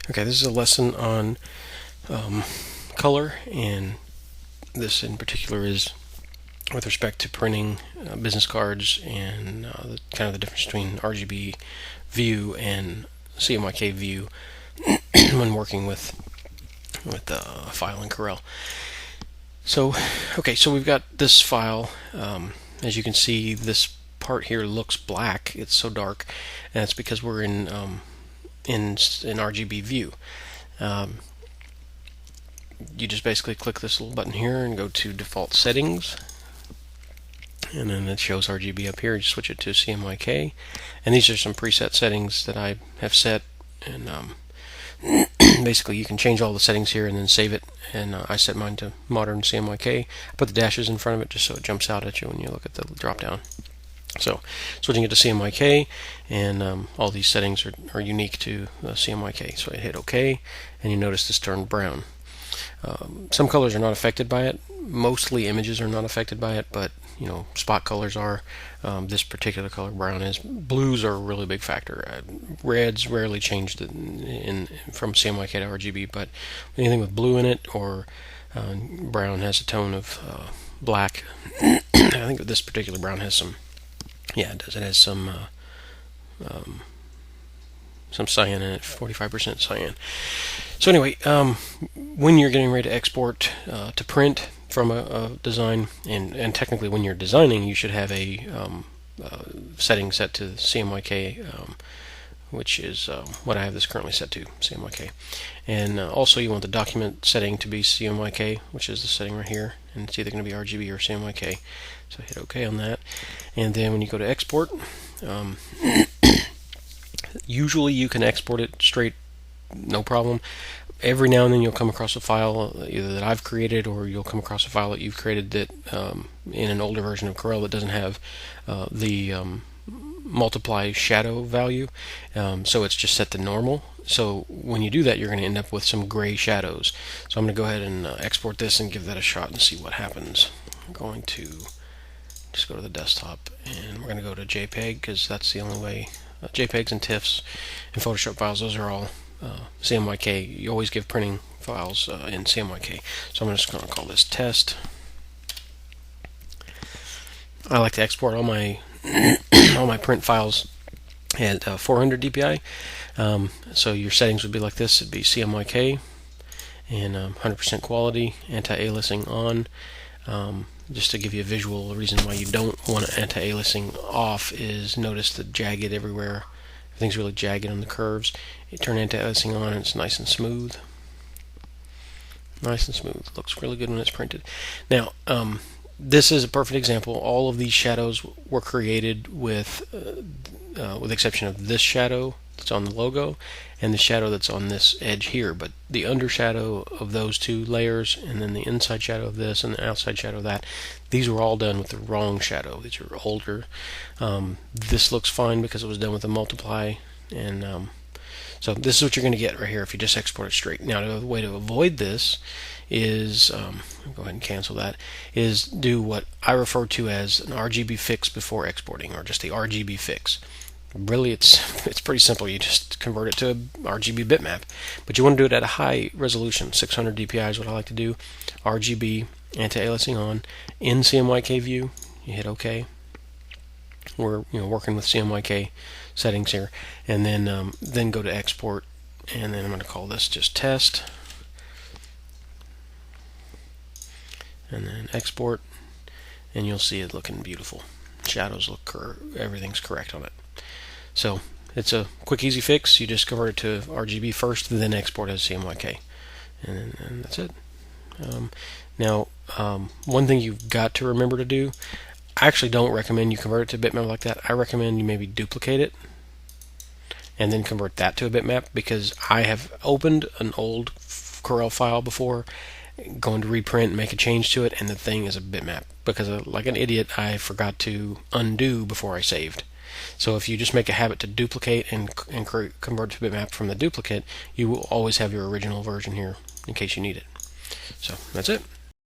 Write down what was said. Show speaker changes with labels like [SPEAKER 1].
[SPEAKER 1] Okay, this is a lesson on color, and this in particular is with respect to printing business cards and kind of the difference between RGB view and CMYK view when working with file in Corel. So we've got this file. As you can see, this part here looks black. It's so dark, and it's because we're in RGB view. You just basically click this little button here and go to default settings, and then it shows RGB up here. You switch it to CMYK, and these are some preset settings that I have set, and basically you can change all the settings here and then save it, and I set mine to modern CMYK. I put the dashes in front of it just so it jumps out at you when you look at the drop down. So switching it to CMYK, and all these settings are unique to CMYK. So I hit OK, and you notice this turned brown. Some colors are not affected by it. Mostly images are not affected by it, but spot colors are. This particular color, brown, is. Blues are a really big factor. Reds rarely changed from CMYK to RGB, but anything with blue in it or brown has a tone of black. I think this particular brown has some. Yeah, it does. It has some cyan in it, 45% cyan. So anyway, when you're getting ready to export to print from a design, and technically when you're designing, you should have a setting set to CMYK, which is what I have this currently set to, CMYK. And also you want the document setting to be CMYK, which is the setting right here, and it's either going to be RGB or CMYK. So hit OK on that, and then when you go to export, usually you can export it straight, no problem. Every now and then you'll come across a file either that I've created, or you'll come across a file that you've created that in an older version of Corel that doesn't have the multiply shadow value, so it's just set to normal. So when you do that, you're going to end up with some gray shadows. So I'm going to go ahead and export this and give that a shot and see what happens. I'm going to just go to the desktop, and we're going to go to JPEG because that's the only way. JPEGs and TIFFs and Photoshop files, those are all CMYK. You always give printing files in CMYK. So I'm just going to call this test. I like to export all my all my print files at 400 dpi. So your settings would be like this. It'd be CMYK and 100% quality, anti-aliasing on. Just to give you a visual, the reason why you don't want anti-aliasing off is notice the jagged everywhere. Everything's really jagged on the curves. You turn anti-aliasing on and it's nice and smooth. Nice and smooth. Looks really good when it's printed. Now, this is a perfect example. All of these shadows were created with the exception of this shadow that's on the logo and the shadow that's on this edge here, but the undershadow of those two layers and then the inside shadow of this and the outside shadow of that, these were all done with the wrong shadow. These are older. This looks fine because it was done with a multiply, and so this is what you're going to get right here if you just export it straight. Now the way to avoid this is, go ahead and cancel that, is do what I refer to as an RGB fix before exporting, or just the RGB fix. Really, it's pretty simple. You just convert it to a RGB bitmap, but you want to do it at a high resolution. 600 dpi is what I like to do. RGB, anti-aliasing on, in CMYK view. You hit OK. We're working with CMYK settings here, and then go to export, and then I'm going to call this just test, and then export, and you'll see it looking beautiful. Shadows look everything's correct on it. So it's a quick, easy fix. You just convert it to RGB first, then export as CMYK, and that's it. Now, one thing you've got to remember to do, I actually don't recommend you convert it to a bitmap like that. I recommend you maybe duplicate it and then convert that to a bitmap, because I have opened an old Corel file before, going to reprint and make a change to it, and the thing is a bitmap because like an idiot I forgot to undo before I saved. So if you just make a habit to duplicate and convert to bitmap from the duplicate, you will always have your original version here in case you need it. So that's it.